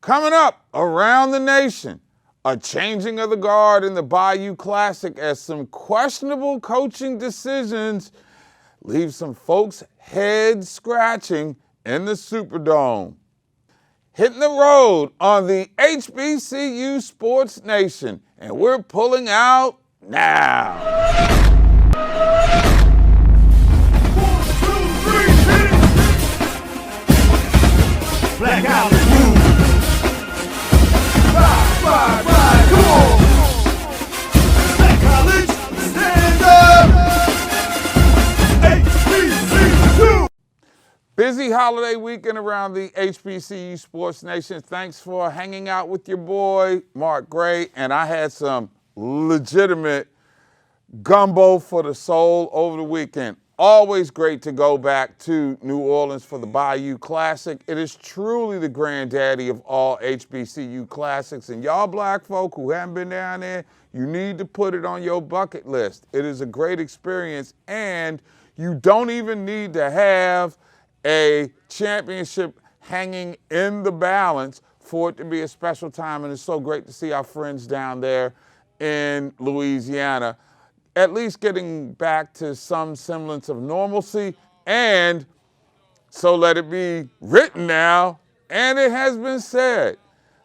Coming up around the nation, a changing of the guard in the Bayou Classic as some questionable coaching decisions leave some folks' heads scratching in the Superdome. Hitting the road on the HBCU Sports Nation, and we're pulling out now. 1, 2, 3, hit it! Black Island Blues. Ride, come on! Black College, stand up! HBCU! Busy holiday weekend around the HBCU Sports Nation. Thanks for hanging out with your boy, Mark Gray. And I had some legitimate gumbo for the soul over the weekend. Always great to go back to New Orleans for the Bayou Classic. It is truly the granddaddy of all HBCU classics. And y'all black folk who haven't been down there, you need to put it on your bucket list. It is a great experience, and you don't even need to have a championship hanging in the balance for it to be a special time. And it's so great to see our friends down there in Louisiana at least getting back to some semblance of normalcy. And so let it be written now, and it has been said.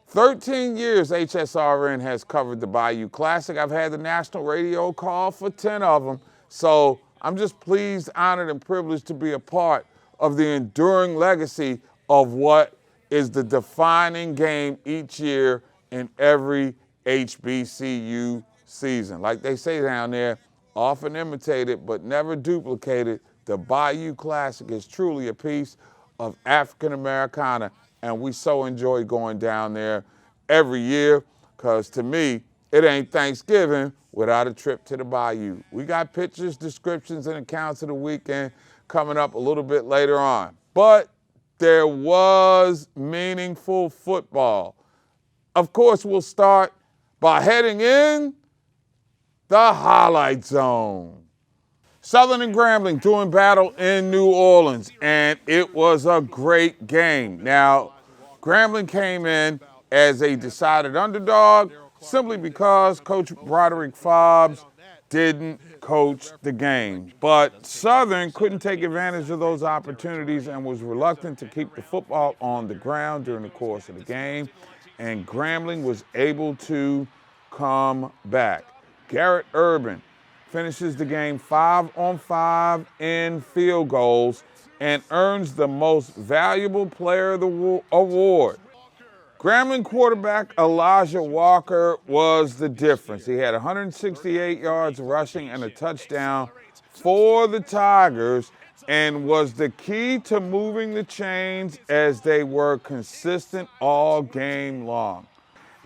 13 years HSRN has covered the Bayou Classic. I've had the national radio call for 10 of them. So I'm just pleased, honored, and privileged to be a part of the enduring legacy of what is the defining game each year in every HBCU season. Like they say down there, often imitated but never duplicated, the Bayou Classic is truly a piece of African Americana, and we so enjoy going down there every year, because to me, it ain't Thanksgiving without a trip to the Bayou. We got pictures, descriptions, and accounts of the weekend coming up a little bit later on. But there was meaningful football. Of course, we'll start by heading in the highlight zone. Southern and Grambling doing battle in New Orleans, and it was a great game. Now, Grambling came in as a decided underdog simply because Coach Broderick Fobbs didn't coach the game. But Southern couldn't take advantage of those opportunities and was reluctant to keep the football on the ground during the course of the game, and Grambling was able to come back. Garrett Urban finishes the game 5 on 5 in field goals and earns the Most Valuable Player of the award. Grambling quarterback Elijah Walker was the difference. He had 168 yards rushing and a touchdown for the Tigers, and was the key to moving the chains as they were consistent all game long.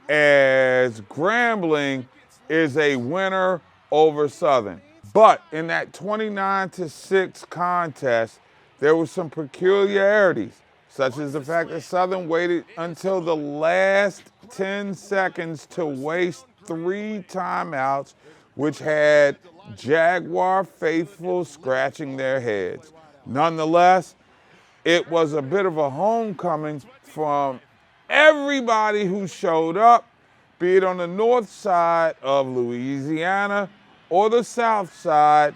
As Grambling is a winner over Southern. But in that 29-6 contest, there were some peculiarities, such as the fact that Southern waited until the last 10 seconds to waste 3 timeouts, which had Jaguar faithful scratching their heads. Nonetheless, it was a bit of a homecoming from everybody who showed up, be it on the north side of Louisiana or the south side.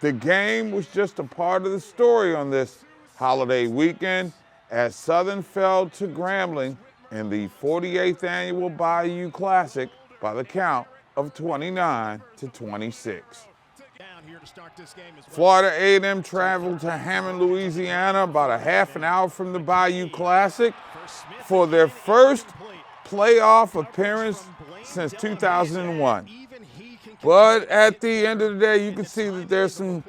The game was just a part of the story on this holiday weekend as Southern fell to Grambling in the 48th annual Bayou Classic by the count of 29-26. Florida A&M traveled to Hammond, Louisiana, about a half an hour from the Bayou Classic for their first playoff appearance since 2001. But at the end of the day, you can see that there's some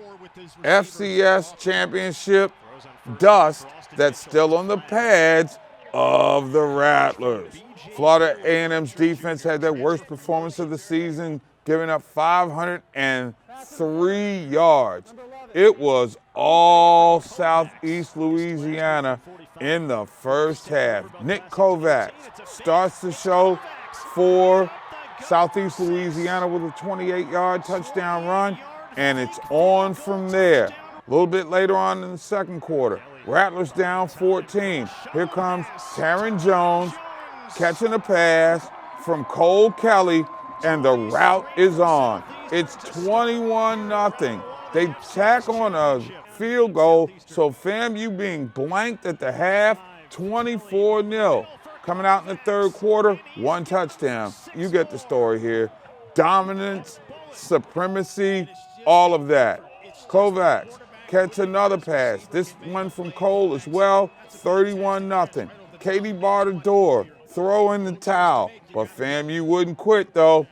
FCS championship dust that's still on the pads of the Rattlers. Florida A&M's defense had their worst performance of the season, giving up 503 yards. It was all Southeast Louisiana in the first half. Nick Kovacs starts the show for Southeast Louisiana with a 28-yard touchdown run, and it's on from there. A little bit later on in the second quarter, Rattlers down 14. Here comes Taron Jones catching a pass from Cole Kelly, and the route is on. It's 21-0. They tack on a field goal, so FAMU being blanked at the half, 24-0. Coming out in the third quarter, 1 touchdown. You get the story here. Dominance, supremacy, all of that. Kovacs catch another pass. This one from Cole as well, 31-0. Katie barred the door, throw in the towel, but FAMU wouldn't quit though.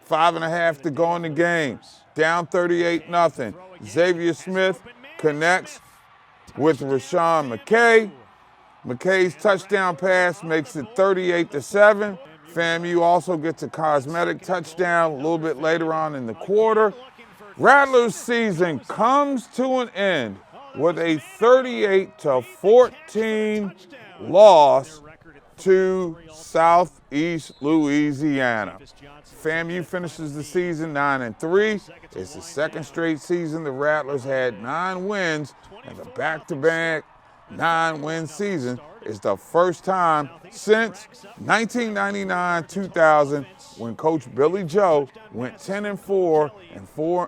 5.5 to go in the game. Down 38-0. Xavier Smith connects with Rashawn McKay. McKay's touchdown pass makes it 38-7. FAMU also gets a cosmetic touchdown a little bit later on in the quarter. Rattlers' season comes to an end with a 38-14 loss to Southeast Louisiana. FAMU finishes the season 9-3. It's the second straight season the Rattlers had 9 wins, and the back-to-back 9-win season is the first time since 1999-2000 when Coach Billy Joe went 10-4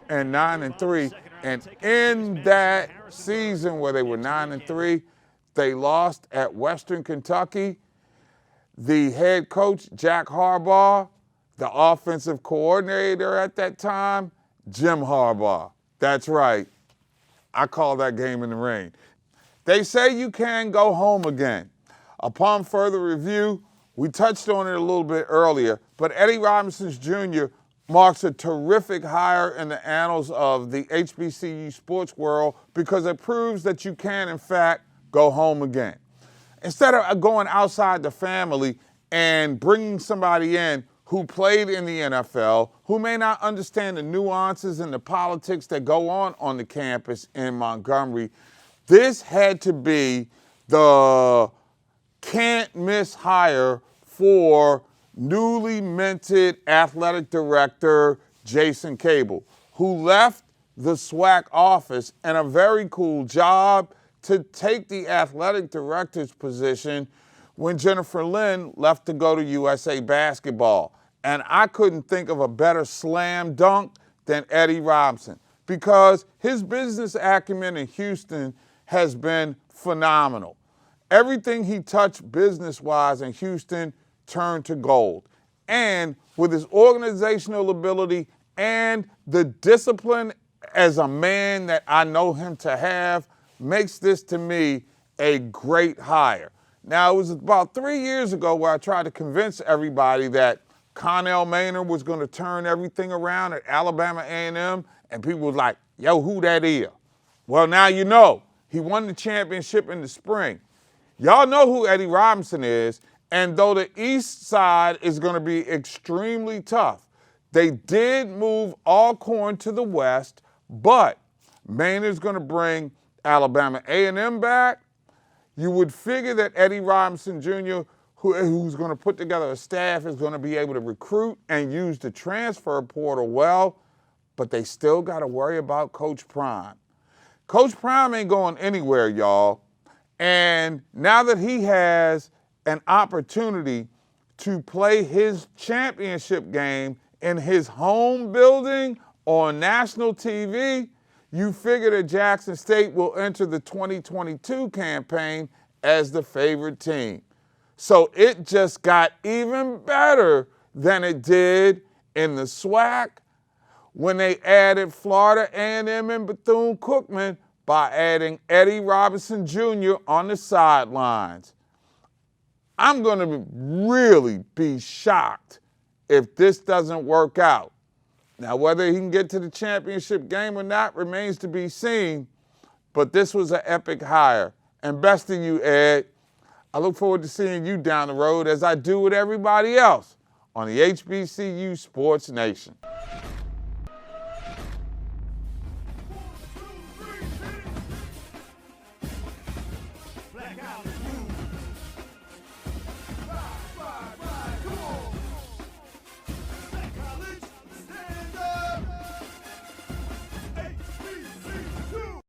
and 9-3. And in that season where they were 9-3, they lost at Western Kentucky. The head coach, Jack Harbaugh, the offensive coordinator at that time, Jim Harbaugh. That's right. I call that game in the rain. They say you can go home again. Upon further review, we touched on it a little bit earlier, but Eddie Robinson Jr. marks a terrific hire in the annals of the HBCU sports world because it proves that you can, in fact, go home again. Instead of going outside the family and bringing somebody in who played in the NFL, who may not understand the nuances and the politics that go on the campus in Montgomery, this had to be the can't-miss hire for newly minted athletic director Jason Cable, who left the SWAC office and a very cool job to take the athletic director's position when Jennifer Lynn left to go to USA Basketball. And I couldn't think of a better slam dunk than Eddie Robinson because his business acumen in Houston has been phenomenal. Everything he touched business-wise in Houston turned to gold. And with his organizational ability and the discipline as a man that I know him to have, makes this to me a great hire. Now, it was about 3 years ago where I tried to convince everybody that Connell Maynard was going to turn everything around at Alabama A&M, and people was like, yo, who that is? Well, now you know. He won the championship in the spring. Y'all know who Eddie Robinson is, and though the East Side is going to be extremely tough, they did move Alcorn to the West, but Maynard's going to bring Alabama A&M back. You would figure that Eddie Robinson Jr., who's going to put together a staff, is going to be able to recruit and use the transfer portal well, but they still got to worry about Coach Prime. Coach Prime ain't going anywhere, y'all. And now that he has an opportunity to play his championship game in his home building on national TV, you figure that Jackson State will enter the 2022 campaign as the favorite team. So it just got even better than it did in the SWAC when they added Florida A&M and Bethune-Cookman by adding Eddie Robinson Jr. on the sidelines. I'm going to really be shocked if this doesn't work out. Now, whether he can get to the championship game or not remains to be seen, but this was an epic hire. And best to you, Ed. I look forward to seeing you down the road as I do with everybody else on the HBCU Sports Nation.